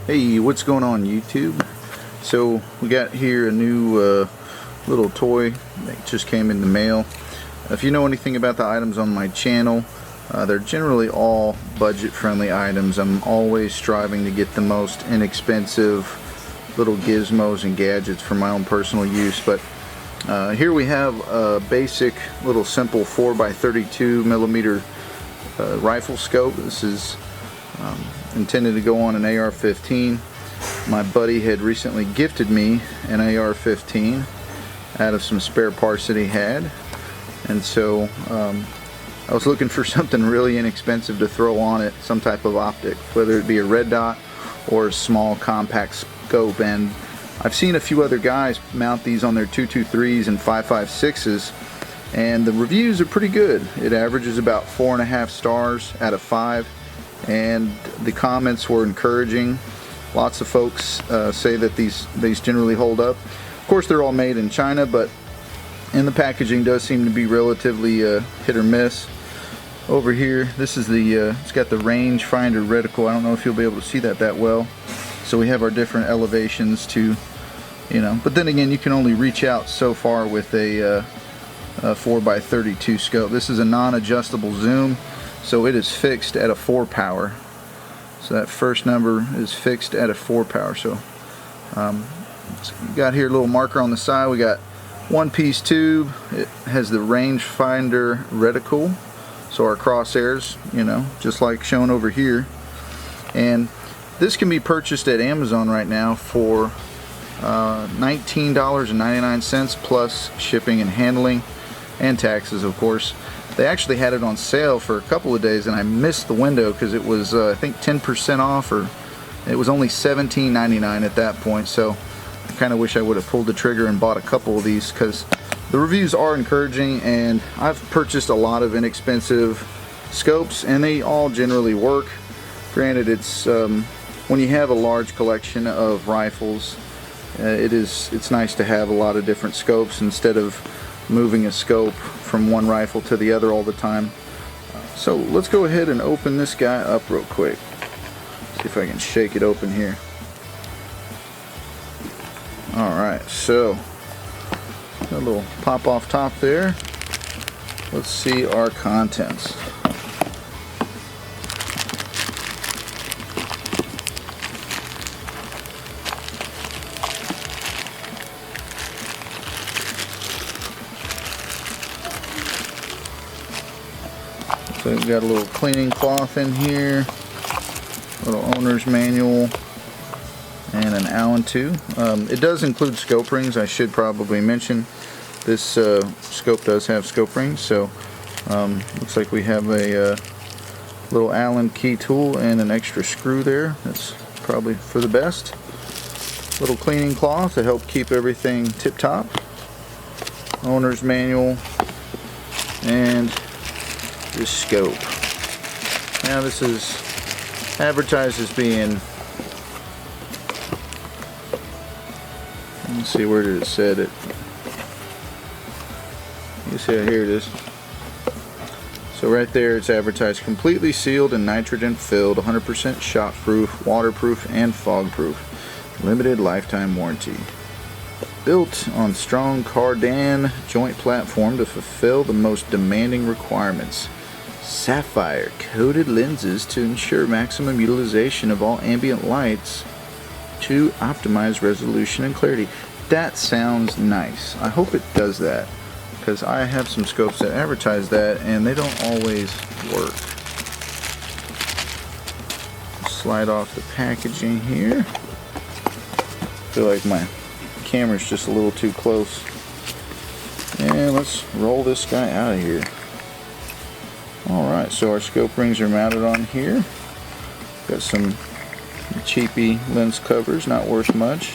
Hey, what's going on YouTube? So we got here a new little toy that just came in the mail. If you know anything about the items on my channel, they're generally all budget-friendly items. I'm always striving to get the most inexpensive little gizmos and gadgets for my own personal use. But here we have a basic little simple 4x32 millimeter rifle scope. This is intended to go on an AR15. My buddy had recently gifted me an AR15 out of some spare parts that he had, and so I was looking for something really inexpensive to throw on it, some type of optic, whether it be a red dot or a small compact scope. And I've seen a few other guys mount these on their 223s and 5.56s, and the reviews are pretty good. It averages about 4.5 stars out of 5, and the comments were encouraging. Lots of folks say that these generally hold up. Of course, they're all made in China, but the packaging does seem to be relatively hit or miss. Over here, this is the it's got the range finder reticle. I don't know if you'll be able to see that well. So we have our different elevations to, but then again, you can only reach out so far with a 4x32 scope. This is a non-adjustable zoom, so it is fixed at a 4 power. So that first number is fixed at a 4 power. So we got here a little marker on the side. We got one-piece tube. It has the range finder reticle, so our crosshairs, just like shown over here. And this can be purchased at Amazon right now for $19.99 plus shipping and handling and taxes, of course. They actually had it on sale for a couple of days, and I missed the window because it was I think 10% off, or it was only $17.99 at that point. So I kind of wish I would have pulled the trigger and bought a couple of these, because the reviews are encouraging, and I've purchased a lot of inexpensive scopes and they all generally work. Granted, it's when you have a large collection of rifles, it's nice to have a lot of different scopes instead of moving a scope from one rifle to the other all the time. So let's go ahead and open this guy up real quick. See if I can shake it open here. Alright, so a little pop off top there. Let's see our contents. So we've got a little cleaning cloth in here, a little owner's manual, and an Allen too. It does include scope rings. I should probably mention this scope does have scope rings. So looks like we have a little Allen key tool and an extra screw there. That's probably for the best. Little cleaning cloth to help keep everything tip top. Owner's manual and this scope. Now this is advertised as being, let's see, where did it say it? You see, here it is. So right there, it's advertised completely sealed and nitrogen filled, 100% shot proof, waterproof, and fog proof. Limited lifetime warranty. Built on strong cardan joint platform to fulfill the most demanding requirements. Sapphire coated lenses to ensure maximum utilization of all ambient lights to optimize resolution and clarity. That sounds nice. I hope it does that, because I have some scopes that advertise that and they don't always work. Slide off the packaging here. I feel like my camera's just a little too close. And let's roll this guy out of here. Alright, so our scope rings are mounted on here. Got some cheapy lens covers, not worth much.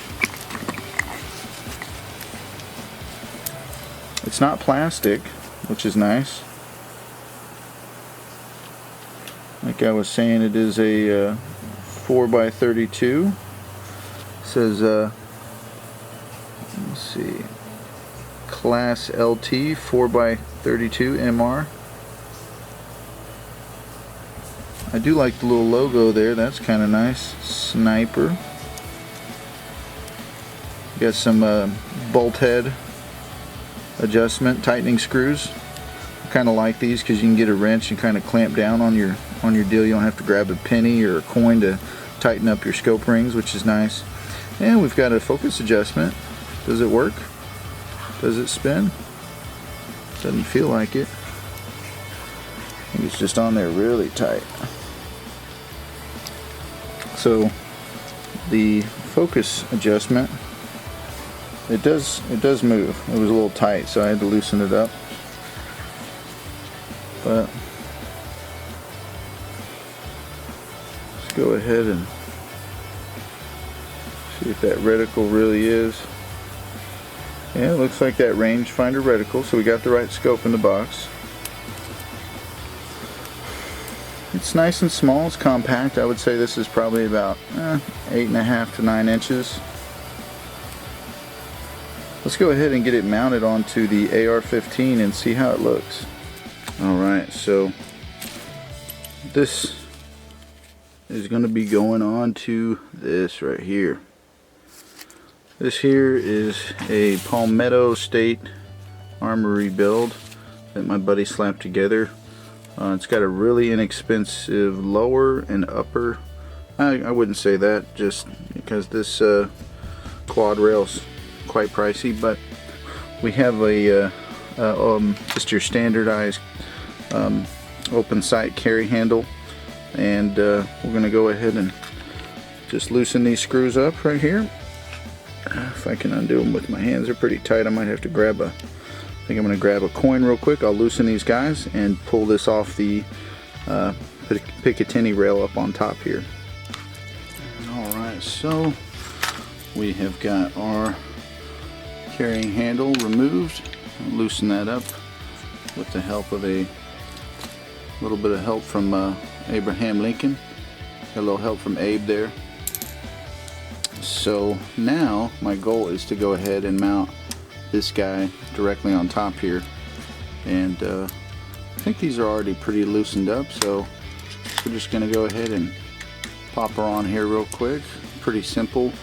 It's not plastic, which is nice. Like I was saying, it is a 4x32. It says, let's see, Class LT 4x32 MR. I do like the little logo there. That's kind of nice. Sniper. Got some bolt head adjustment, tightening screws. I kind of like these because you can get a wrench and kind of clamp down on your deal. You don't have to grab a penny or a coin to tighten up your scope rings, which is nice. And we've got a focus adjustment. Does it work? Does it spin? Doesn't feel like it. I think it's just on there really tight. So the focus adjustment, it does move. It was a little tight, so I had to loosen it up. But let's go ahead and see if that reticle really is. Yeah, it looks like that rangefinder reticle, so we got the right scope in the box. It's nice and small, it's compact. I would say this is probably about 8.5 to 9 inches. Let's go ahead and get it mounted onto the AR15 and see how it looks. Alright, so this is going to be going on to this right here. This here is a Palmetto State Armory build that my buddy slapped together. It's got a really inexpensive lower and upper. I wouldn't say that just because this quad rail's quite pricey, but we have a just your standardized open sight carry handle, and we're going to go ahead and just loosen these screws up right here. If I can undo them with my hands, they're pretty tight. I might have to grab I think I'm going to grab a coin real quick. I'll loosen these guys and pull this off the Picatinny rail up on top here. Alright, so we have got our carrying handle removed. I'll loosen that up with the help of a little bit of help from Abraham Lincoln. Got a little help from Abe there. So now my goal is to go ahead and mount this guy directly on top here, and I think these are already pretty loosened up, so we're just going to go ahead and pop her on here real quick. Pretty simple,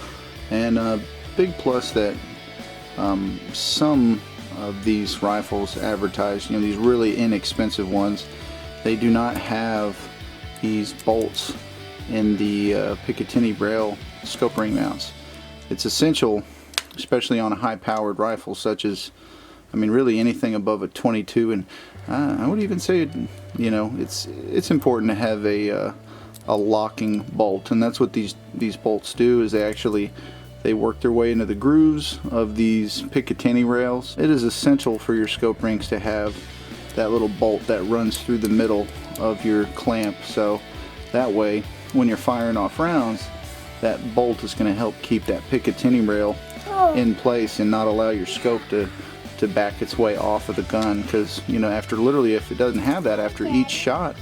and a big plus that some of these rifles advertised, you know, these really inexpensive ones, they do not have these bolts in the Picatinny rail scope ring mounts. It's essential, especially on a high-powered rifle such as, I mean, really anything above a 22, and I would even say, you know, it's important to have a locking bolt, and that's what these bolts do. Is they work their way into the grooves of these Picatinny rails. It is essential for your scope rings to have that little bolt that runs through the middle of your clamp, so that way when you're firing off rounds, that bolt is going to help keep that Picatinny rail in place and not allow your scope to back its way off of the gun, because, you know, after literally, if it doesn't have that, after each shot,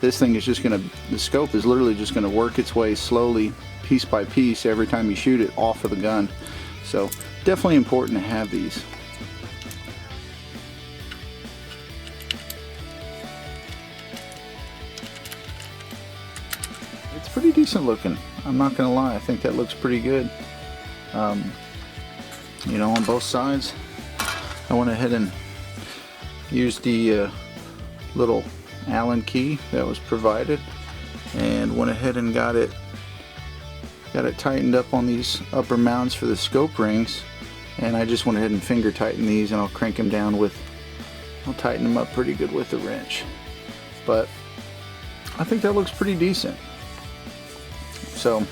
this thing is just going to, the scope is literally just going to work its way slowly, piece by piece, every time you shoot it off of the gun. So definitely important to have these. It's pretty decent looking, I'm not gonna lie. I think that looks pretty good. You know, on both sides, I went ahead and used the little Allen key that was provided, and went ahead and got it tightened up on these upper mounts for the scope rings, and I just went ahead and finger tighten these, and I'll crank them down with, I'll tighten them up pretty good with the wrench. But I think that looks pretty decent. So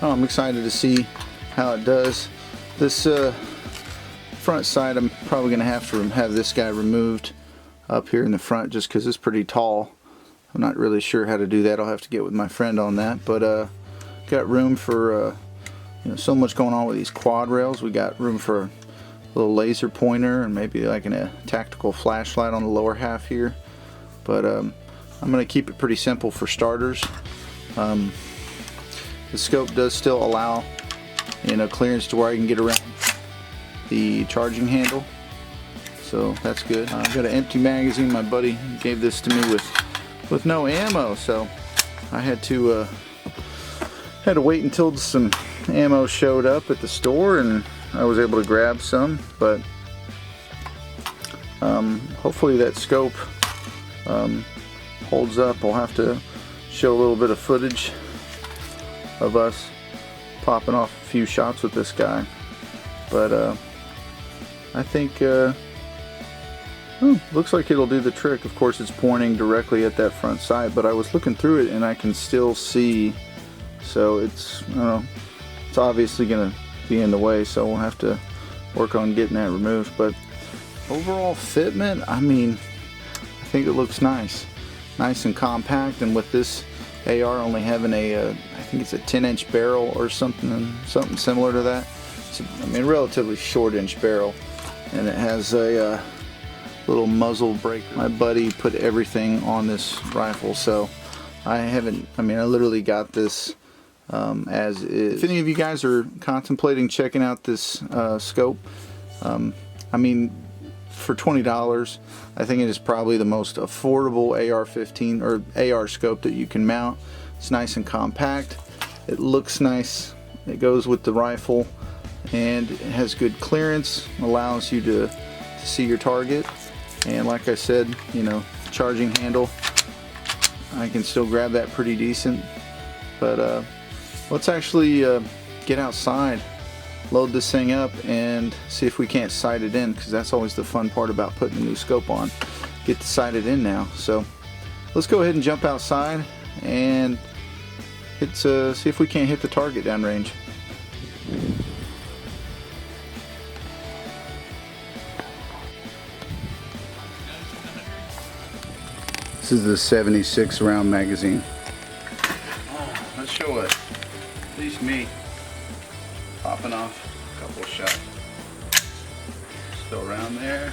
I'm excited to see how it does. This front side, I'm probably going to have this guy removed up here in the front, just because it's pretty tall. I'm not really sure how to do that. I'll have to get with my friend on that. But got room for you know, so much going on with these quad rails. We got room for a little laser pointer and maybe like a tactical flashlight on the lower half here. But I'm going to keep it pretty simple for starters. The scope does still allow, you know, clearance to where I can get around the charging handle, so that's good. I've got an empty magazine. My buddy gave this to me with no ammo, so I had to wait until some ammo showed up at the store, and I was able to grab some. But hopefully that scope holds up. I'll have to show a little bit of footage of us popping off a few shots with this guy. But I think looks like it'll do the trick. Of course, it's pointing directly at that front sight, but I was looking through it and I can still see, so it's, I don't know, it's obviously gonna be in the way, so we'll have to work on getting that removed. But overall fitment, I mean, I think it looks nice and compact, and with this AR only having a I think it's a 10-inch barrel or something similar to that. It's I mean, relatively short-inch barrel, and it has a little muzzle breaker. My buddy put everything on this rifle, so I literally got this as is. If any of you guys are contemplating checking out this scope, I mean, for $20, I think it is probably the most affordable AR-15 or AR scope that you can mount. It's nice and compact. It looks nice. It goes with the rifle, and it has good clearance. Allows you to see your target. And like I said, you know, charging handle, I can still grab that pretty decent. But let's actually get outside, load this thing up, and see if we can't sight it in, because that's always the fun part about putting a new scope on. Get to sight it in now. So let's go ahead and jump outside and see if we can't hit the target downrange. This is the 76 round magazine. Let's show it. At least me popping off a couple shots. Still around there.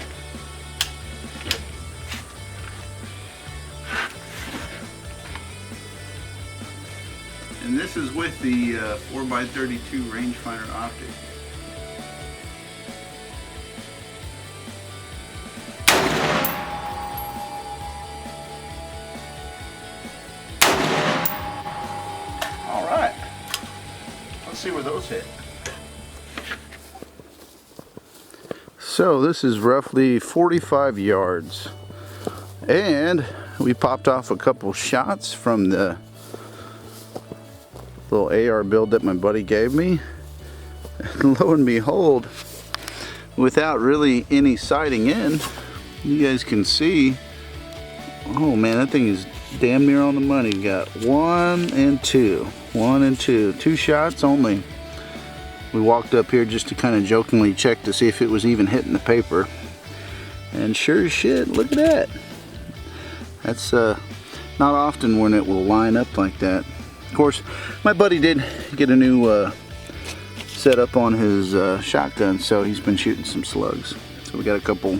And this is with the 4x32 rangefinder optic. Alright, let's see where those hit. So this is roughly 45 yards, and we popped off a couple shots from the little AR build that my buddy gave me. And lo and behold, without really any sighting in, you guys can see, oh man, that thing is damn near on the money. Got 1 and 2, 1 and 2, 2 shots only. We walked up here just to kind of jokingly check to see if it was even hitting the paper, and sure as shit, look at that. That's not often when it will line up like that. Of course, my buddy did get a new setup on his shotgun, so he's been shooting some slugs. So we got a couple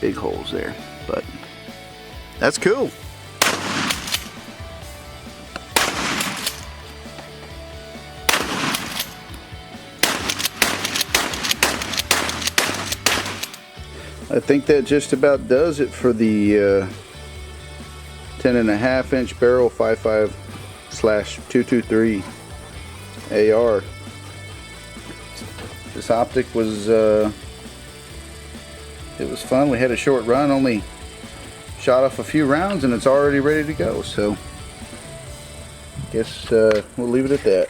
big holes there, but that's cool. I think that just about does it for the 10.5-inch barrel 5.5/223 AR. This optic was it was fun. We had a short run, only shot off a few rounds, and it's already ready to go. So guess we'll leave it at that.